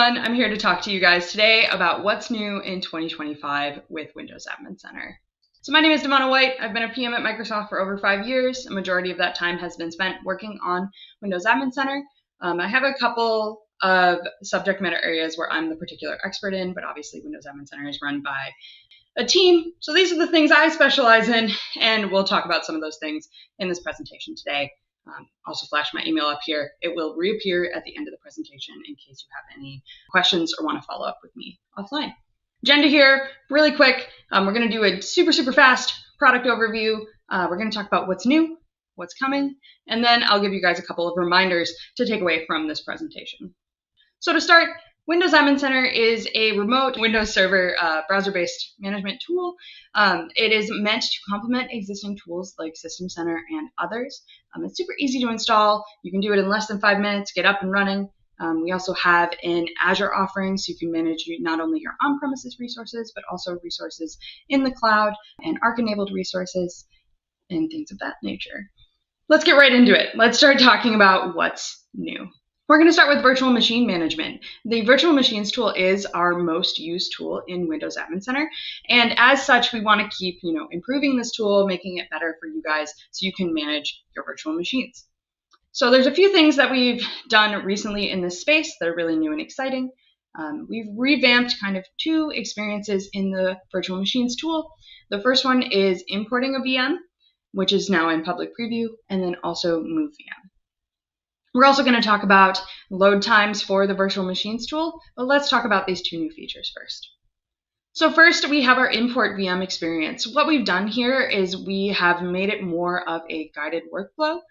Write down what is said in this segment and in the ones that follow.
everyone. I'm here to talk to you guys today about what's new in 2025 with Windows Admin Center. So my name is Davanna White. I've been a PM at Microsoft for over 5 years. A majority of that time has been spent working on Windows Admin Center. I have a couple of subject matter areas where I'm the particular expert in, but obviously Windows Admin Center is run by a team. So these are the things I specialize in, and we'll talk about some of those things in this presentation today. Also flash my email up here. It will reappear at the end of the presentation in case you have any questions or want to follow up with me offline. Agenda here, really quick. We're going to do a super fast product overview. We're going to talk about what's new, what's coming, and then I'll give you guys a couple of reminders to take away from this presentation. So to start, Windows Admin Center is a remote Windows Server browser-based management tool. It is meant to complement existing tools like System Center and others. It's super easy to install. You can do it in less than 5 minutes, get up and running. We also have an Azure offering, so you can manage not only your on-premises resources, but also resources in the cloud and Arc-enabled resources and things of that nature. Let's get right into it. Let's start talking about what's new. We're going to start with virtual machine management. The virtual machines tool is our most used tool in Windows Admin Center. And as such, we want to keep, improving this tool, making it better for you guys so you can manage your virtual machines. So there's a few things that we've done recently in this space that are really new and exciting. We've revamped kind of 2 experiences in the virtual machines tool. The first one is importing a VM, which is now in public preview, and then also move VM. We're also going to talk about load times for the virtual machines tool, but let's talk about these 2 new features first. So first, we have our import VM experience. What we've done here is we have made it more of a guided workflow.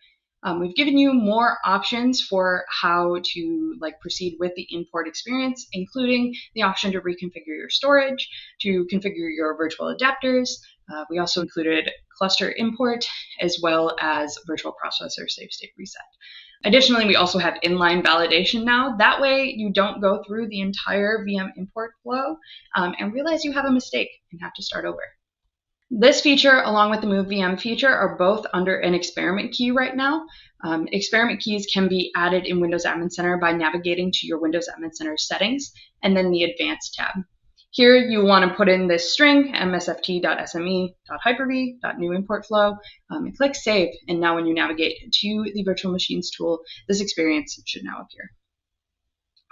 We've given you more options for how to proceed with the import experience, including the option to reconfigure your storage, to configure your virtual adapters. We also included cluster import as well as virtual processor save state reset. Additionally, we also have inline validation now. That way you don't go through the entire VM import flow and realize you have a mistake and have to start over. This feature, along with the Move VM feature, are both under an experiment key right now. Experiment keys can be added in Windows Admin Center by navigating to your Windows Admin Center settings and then the Advanced tab. Here you want to put in this string, msft.sme.hyper-v.new import flow, and click Save. And now when you navigate to the Virtual Machines tool, this experience should now appear.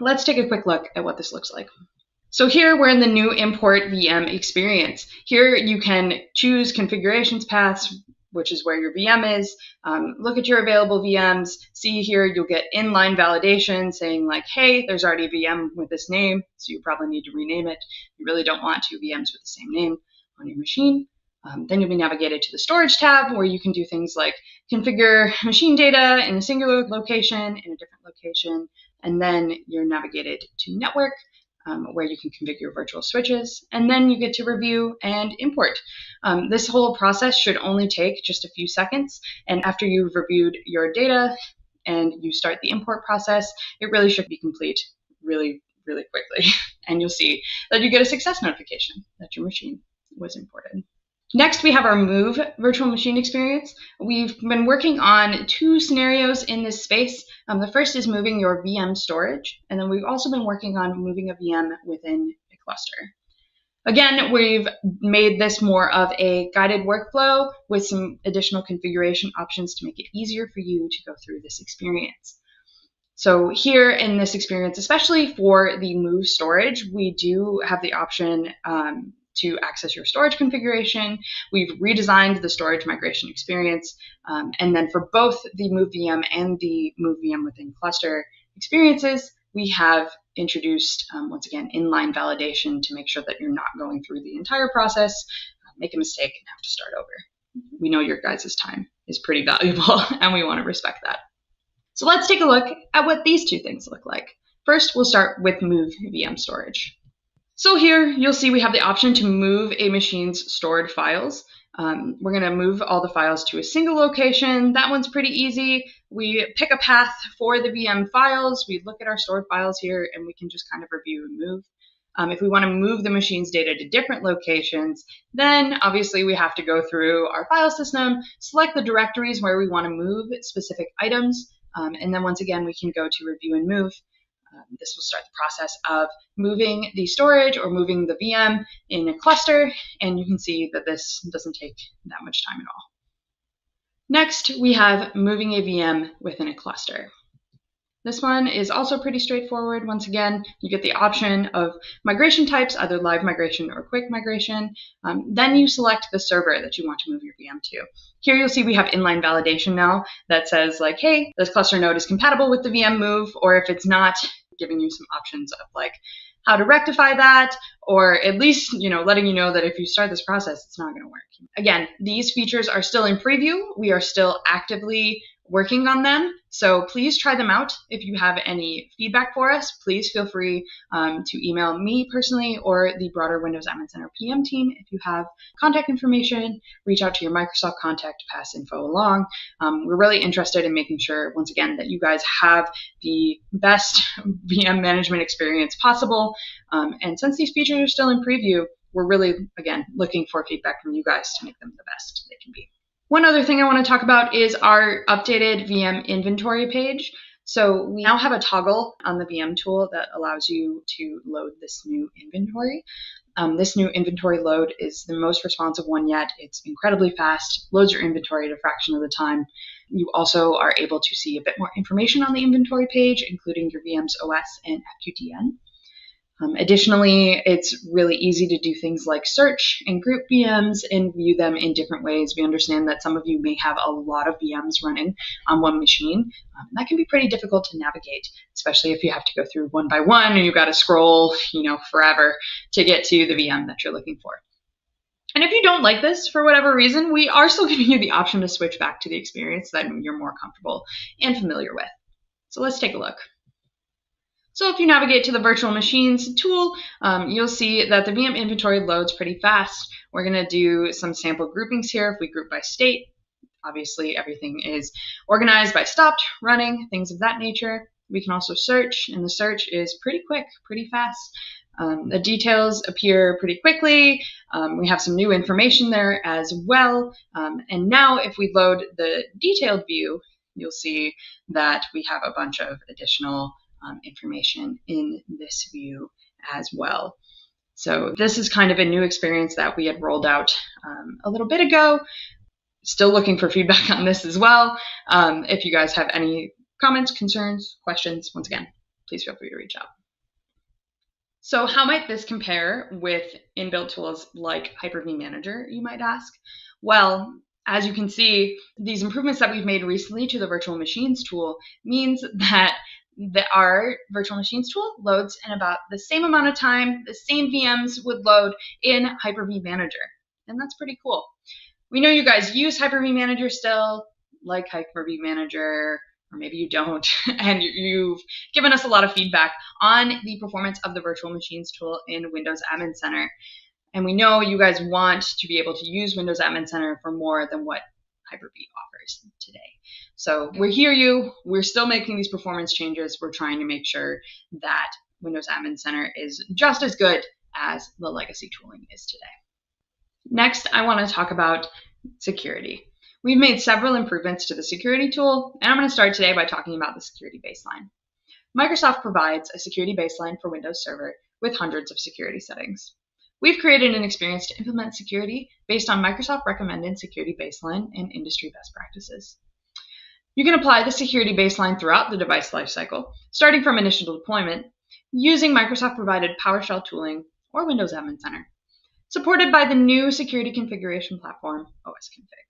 Let's take a quick look at what this looks like. So here we're in the new import VM experience. Here you can choose configurations paths, which is where your VM is. Look at your available VMs. See here, you'll get inline validation saying hey, there's already a VM with this name, so you probably need to rename it. You really don't want 2 VMs with the same name on your machine. Then you'll be navigated to the storage tab where you can do things like configure machine data in a singular location, in a different location, and then you're navigated to network, where you can configure your virtual switches, and then you get to review and import. This whole process should only take just a few seconds, and after you've reviewed your data and you start the import process, it really should be complete really quickly, and you'll see that you get a success notification that your machine was imported. Next, we have our Move virtual machine experience. We've been working on 2 scenarios in this space. The first is moving your VM storage, and then we've also been working on moving a VM within a cluster. Again, we've made this more of a guided workflow with some additional configuration options to make it easier for you to go through this experience. So here in this experience, especially for the Move storage, we do have the option to access your storage configuration. We've redesigned the storage migration experience. And then for both the Move VM and the Move VM within cluster experiences, we have introduced, once again, inline validation to make sure that you're not going through the entire process, make a mistake, and have to start over. We know your guys' time is pretty valuable, and we want to respect that. So let's take a look at what these 2 things look like. First, we'll start with Move VM storage. So here you'll see we have the option to move a machine's stored files. We're going to move all the files to a single location. That one's pretty easy. We pick a path for the VM files. We look at our stored files here, and we can just kind of review and move. If we want to move the machine's data to different locations, then obviously we have to go through our file system, select the directories where we want to move specific items, and then once again we can go to review and move. This will start the process of moving the storage or moving the VM in a cluster, and you can see that this doesn't take that much time at all. Next, we have moving a VM within a cluster. This one is also pretty straightforward. Once again, you get the option of migration types, either live migration or quick migration. Then you select the server that you want to move your VM to. Here you'll see we have inline validation now that says like, hey, this cluster node is compatible with the VM move, or if it's not, giving you some options of like how to rectify that, or at least, letting you know that if you start this process, it's not going to work. Again, these features are still in preview. We are still actively working on them. So please try them out. If you have any feedback for us, please feel free to email me personally or the broader Windows Admin Center PM team. If you have contact information, reach out to your Microsoft contact to pass info along. We're really interested in making sure, once again, that you guys have the best VM management experience possible. And since these features are still in preview, we're really, again, looking for feedback from you guys to make them the best they can be. One other thing I want to talk about is our updated VM inventory page. So we now have a toggle on the VM tool that allows you to load this new inventory. This new inventory load is the most responsive one yet. It's incredibly fast, loads your inventory at a fraction of the time. You also are able to see a bit more information on the inventory page, including your VM's OS and FQDN. Additionally, it's really easy to do things like search and group VMs and view them in different ways. We understand that some of you may have a lot of VMs running on one machine. That can be pretty difficult to navigate, especially if you have to go through one by one and you've got to scroll, forever to get to the VM that you're looking for. And if you don't like this for whatever reason, we are still giving you the option to switch back to the experience that you're more comfortable and familiar with. So let's take a look. So if you navigate to the virtual machines tool, you'll see that the VM inventory loads pretty fast. We're going to do some sample groupings here. If we group by state, obviously everything is organized by stopped, running, things of that nature. We can also search, and the search is pretty quick, pretty fast. The details appear pretty quickly. We have some new information there as well. And now if we load the detailed view, you'll see that we have a bunch of additional information in this view as well. So this is kind of a new experience that we had rolled out a little bit ago. Still looking for feedback on this as well. If you guys have any comments, concerns, questions, once again, please feel free to reach out. So how might this compare with inbuilt tools like Hyper-V Manager, you might ask? Well, as you can see, these improvements that we've made recently to the virtual machines tool means that our virtual machines tool loads in about the same amount of time the same VMs would load in Hyper-V Manager. And that's pretty cool. We know you guys use Hyper-V Manager still, like Hyper-V Manager, or maybe you don't, and you've given us a lot of feedback on the performance of the virtual machines tool in Windows Admin Center. And we know you guys want to be able to use Windows Admin Center for more than what Hyper-V offers today. So we hear you. We're still making these performance changes. We're trying to make sure that Windows Admin Center is just as good as the legacy tooling is today. Next, I want to talk about security. We've made several improvements to the security tool, and I'm going to start today by talking about the security baseline. Microsoft provides a security baseline for Windows Server with hundreds of security settings. We've created an experience to implement security based on Microsoft recommended security baseline and industry best practices. You can apply the security baseline throughout the device lifecycle, starting from initial deployment, using Microsoft-provided PowerShell tooling or Windows Admin Center, supported by the new security configuration platform, OSConfig.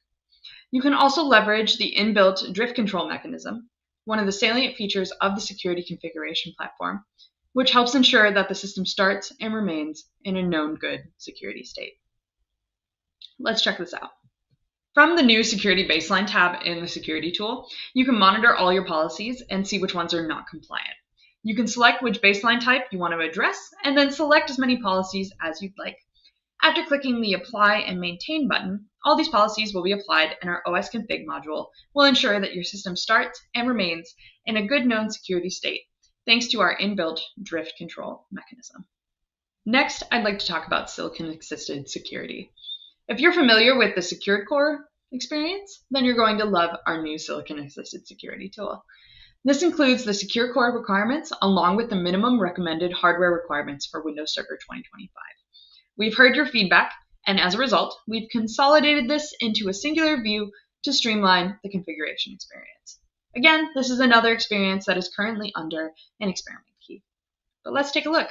You can also leverage the inbuilt drift control mechanism, one of the salient features of the security configuration platform, which helps ensure that the system starts and remains in a known good security state. Let's check this out. From the new Security Baseline tab in the Security tool, you can monitor all your policies and see which ones are not compliant. You can select which baseline type you want to address, and then select as many policies as you'd like. After clicking the Apply and Maintain button, all these policies will be applied, and our OSConfig module will ensure that your system starts and remains in a good known security state, thanks to our inbuilt drift control mechanism. Next, I'd like to talk about silicon-assisted security. If you're familiar with the Secured Core experience, then you're going to love our new silicon-assisted security tool. This includes the secure core requirements along with the minimum recommended hardware requirements for Windows Server 2025. We've heard your feedback, and as a result, we've consolidated this into a singular view to streamline the configuration experience. Again, this is another experience that is currently under an experiment key. But let's take a look.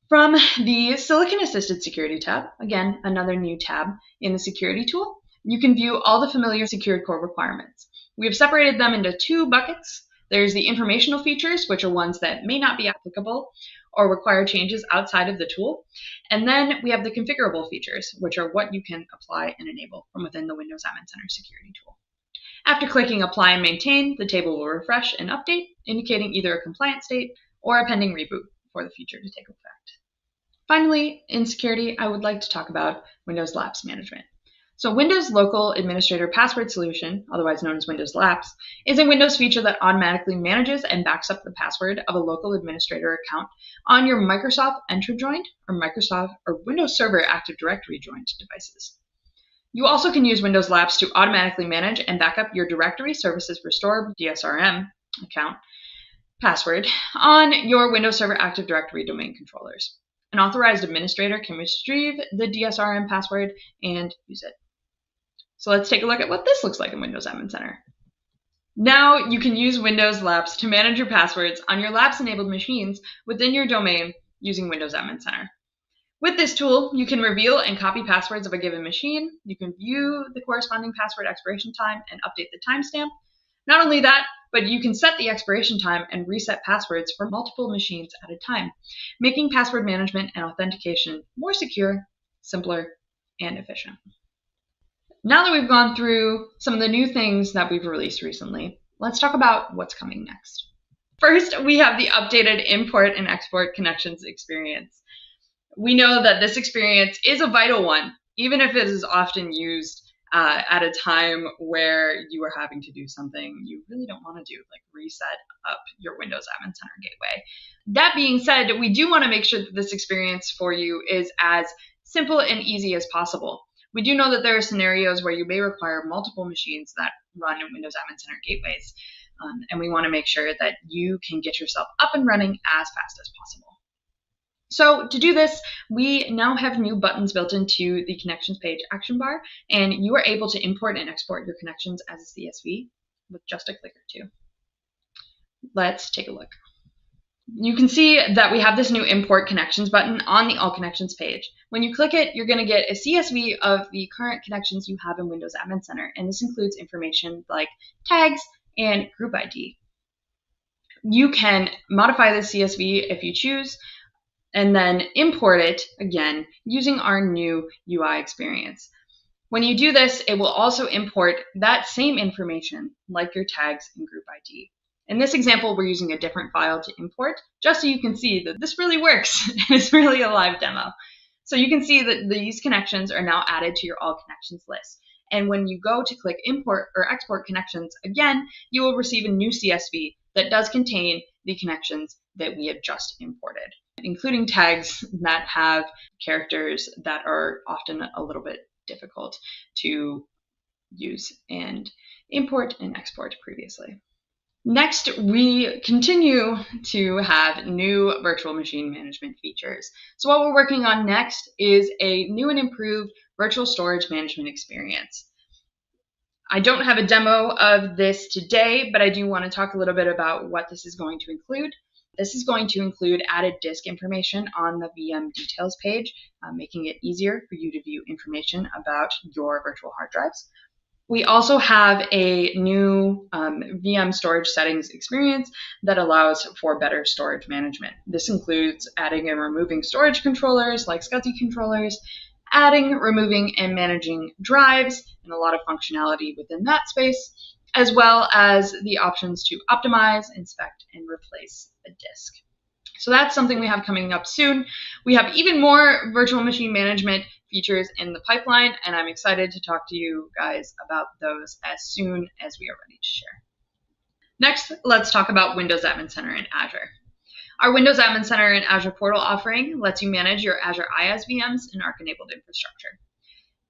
From the Silicon Assisted Security tab, again, another new tab in the Security tool, you can view all the familiar secured core requirements. We have separated them into two buckets. There's the informational features, which are ones that may not be applicable or require changes outside of the tool. And then we have the configurable features, which are what you can apply and enable from within the Windows Admin Center security tool. After clicking Apply and Maintain, the table will refresh and update, indicating either a compliant state or a pending reboot for the feature to take effect. Finally, in security, I would like to talk about Windows Lapse Management. So Windows Local Administrator Password Solution, otherwise known as Windows Lapse, is a Windows feature that automatically manages and backs up the password of a local administrator account on your Microsoft Entra joined or Microsoft or Windows Server Active Directory joined devices. You also can use Windows Lapse to automatically manage and back up your Directory Services Restore DSRM account password on your Windows Server Active Directory domain controllers. An authorized administrator can retrieve the DSRM password and use it. So let's take a look at what this looks like in Windows Admin Center. Now you can use Windows Lapse to manage your passwords on your Lapse-enabled machines within your domain using Windows Admin Center. With this tool, you can reveal and copy passwords of a given machine. You can view the corresponding password expiration time and update the timestamp. Not only that, but you can set the expiration time and reset passwords for multiple machines at a time, making password management and authentication more secure, simpler, and efficient. Now that we've gone through some of the new things that we've released recently, let's talk about what's coming next. First, we have the updated import and export connections experience. We know that this experience is a vital one, even if it is often used at a time where you are having to do something you really don't want to do, like reset up your Windows Admin Center gateway. That being said, we do want to make sure that this experience for you is as simple and easy as possible. We do know that there are scenarios where you may require multiple machines that run in Windows Admin Center gateways, and we want to make sure that you can get yourself up and running as fast as possible. So to do this, we now have new buttons built into the connections page action bar, and you are able to import and export your connections as a CSV with just a click or two. Let's take a look. You can see that we have this new import connections button on the all connections page. When you click it, you're going to get a CSV of the current connections you have in Windows Admin Center, and this includes information like tags and group ID. You can modify this CSV if you choose, and then import it again using our new UI experience. When you do this, it will also import that same information like your tags and group ID. In this example, we're using a different file to import, just so you can see that this really works. It's really a live demo. So you can see that these connections are now added to your all connections list. And when you go to click import or export connections again, you will receive a new CSV that does contain the connections that we have just imported, including tags that have characters that are often a little bit difficult to use and import and export previously. Next, we continue to have new virtual machine management features. So what we're working on next is a new and improved virtual storage management experience. I don't have a demo of this today, but I do want to talk a little bit about what this is going to include. This is going to include added disk information on the VM details page, making it easier for you to view information about your virtual hard drives. We also have a new VM storage settings experience that allows for better storage management. This includes adding and removing storage controllers like SCSI controllers, adding, removing, and managing drives, and a lot of functionality within that space, as well as the options to optimize, inspect, and replace a disk. So that's something we have coming up soon. We have even more virtual machine management features in the pipeline, and I'm excited to talk to you guys about those as soon as we are ready to share. Next, let's talk about Windows Admin Center in Azure. Our Windows Admin Center and Azure Portal offering lets you manage your Azure IaaS VMs and Arc-enabled infrastructure.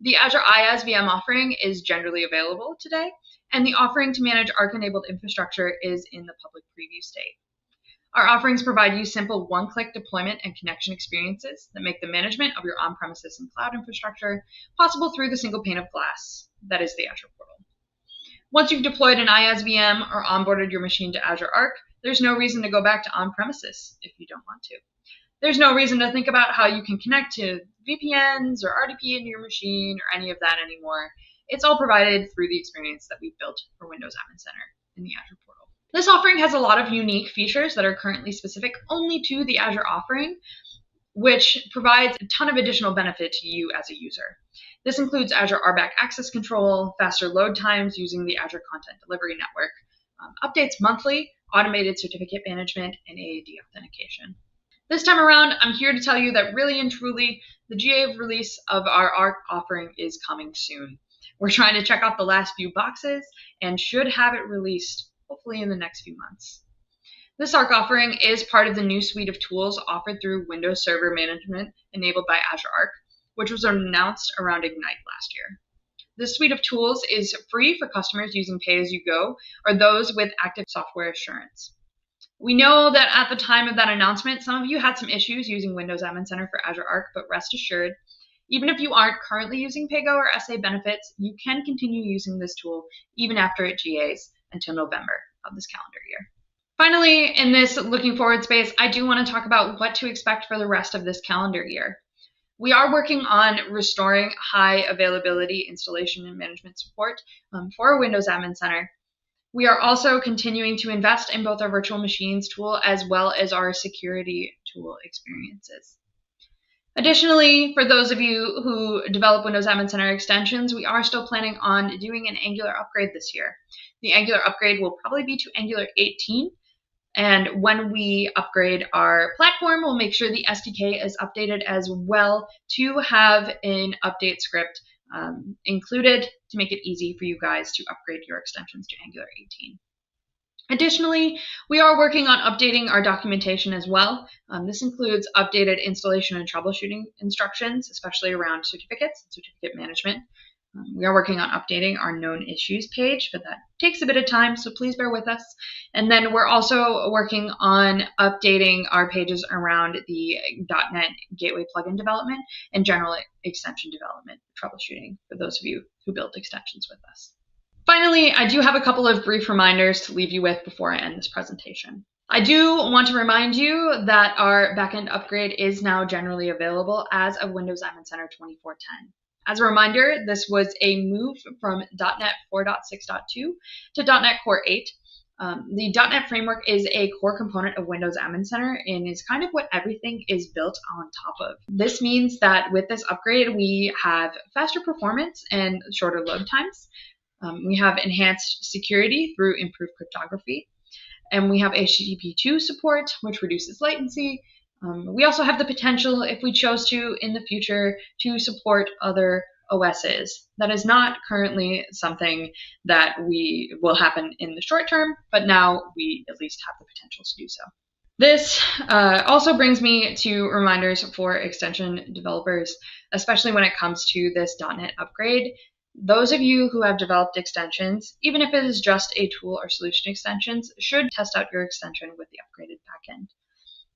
The Azure IaaS VM offering is generally available today, and the offering to manage Arc-enabled infrastructure is in the public preview state. Our offerings provide you simple one-click deployment and connection experiences that make the management of your on-premises and cloud infrastructure possible through the single pane of glass that is the Azure portal. Once you've deployed an IaaS VM or onboarded your machine to Azure Arc, there's no reason to go back to on-premises if you don't want to. There's no reason to think about how you can connect to VPNs or RDP in your machine or any of that anymore. It's all provided through the experience that we've built for Windows Admin Center in the Azure portal. This offering has a lot of unique features that are currently specific only to the Azure offering, which provides a ton of additional benefit to you as a user. This includes Azure RBAC access control, faster load times using the Azure Content Delivery Network, updates monthly, automated certificate management, and AAD authentication. This time around, I'm here to tell you that really and truly, the GA release of our Arc offering is coming soon. We're trying to check off the last few boxes and should have it released hopefully in the next few months. This Arc offering is part of the new suite of tools offered through Windows Server Management enabled by Azure Arc, which was announced around Ignite last year. This suite of tools is free for customers using pay-as-you-go or those with active software assurance. We know that at the time of that announcement, some of you had some issues using Windows Admin Center for Azure Arc, but rest assured, even if you aren't currently using PAYGO or SA benefits, you can continue using this tool even after it GAs until November of this calendar year. Finally, in this looking forward space, I do want to talk about what to expect for the rest of this calendar year. We are working on restoring high availability installation and management support for Windows Admin Center. We are also continuing to invest in both our virtual machines tool as well as our security tool experiences. Additionally, for those of you who develop Windows Admin Center extensions, we are still planning on doing an Angular upgrade this year. The Angular upgrade will probably be to Angular 18. And when we upgrade our platform, we'll make sure the SDK is updated as well to have an update script included to make it easy for you guys to upgrade your extensions to Angular 18. Additionally, we are working on updating our documentation as well. This includes updated installation and troubleshooting instructions, especially around certificates and certificate management. We are working on updating our known issues page, but that takes a bit of time, so please bear with us. And then we're also working on updating our pages around the .NET Gateway plugin development and general extension development troubleshooting for those of you who build extensions with us. Finally, I do have a couple of brief reminders to leave you with before I end this presentation. I do want to remind you that our backend upgrade is now generally available as of Windows Admin Center 2410. As a reminder, this was a move from .NET 4.6.2 to .NET Core 8. The .NET framework is a core component of Windows Admin Center and is kind of what everything is built on top of. This means that with this upgrade, we have faster performance and shorter load times. We have enhanced security through improved cryptography, and we have HTTP2 support, which reduces latency. We also have the potential, if we chose to in the future, to support other OSs. That is not currently something that will happen in the short term, but now we at least have the potential to do so. This also brings me to reminders for extension developers, especially when it comes to this .NET upgrade. Those of you who have developed extensions, even if it is just a tool or solution extensions, should test out your extension with the upgraded backend.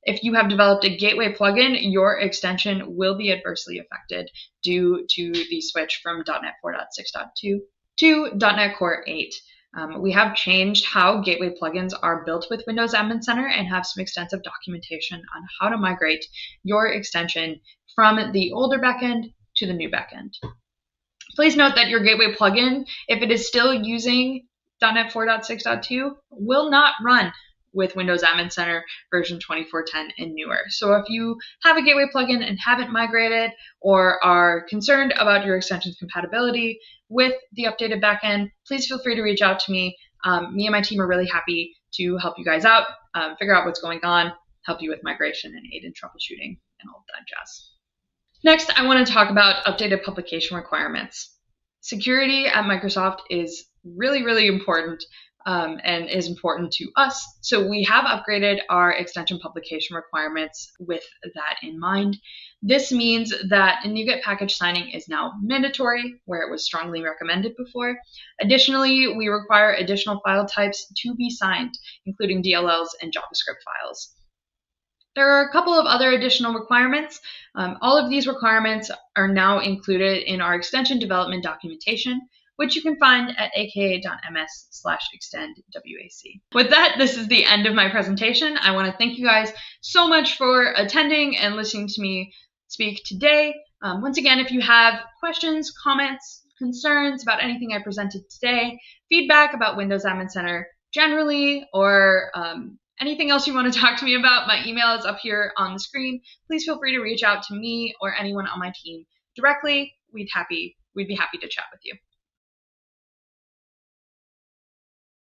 If you have developed a gateway plugin, your extension will be adversely affected due to the switch from .NET 4.6.2 to .NET Core 8. We have changed how gateway plugins are built with Windows Admin Center and have some extensive documentation on how to migrate your extension from the older backend to the new backend. Please note that your gateway plugin, if it is still using .NET 4.6.2, will not run with Windows Admin Center version 2410 and newer. So if you have a gateway plugin and haven't migrated or are concerned about your extension's compatibility with the updated backend, please feel free to reach out to me. Me and my team are really happy to help you guys out, figure out what's going on, help you with migration and aid in troubleshooting and all of that jazz. Next, I want to talk about updated publication requirements. Security at Microsoft is really, really important. and is important to us. So we have upgraded our extension publication requirements with that in mind. This means that NuGet package signing is now mandatory, where it was strongly recommended before. Additionally, we require additional file types to be signed, including DLLs and JavaScript files. There are a couple of other additional requirements. All of these requirements are now included in our extension development documentation, which you can find at aka.ms/extendwac. With that, this is the end of my presentation. I want to thank you guys so much for attending and listening to me speak today. Once again, if you have questions, comments, concerns about anything I presented today, feedback about Windows Admin Center generally, or anything else you want to talk to me about, my email is up here on the screen. Please feel free to reach out to me or anyone on my team directly. We'd be happy to chat with you.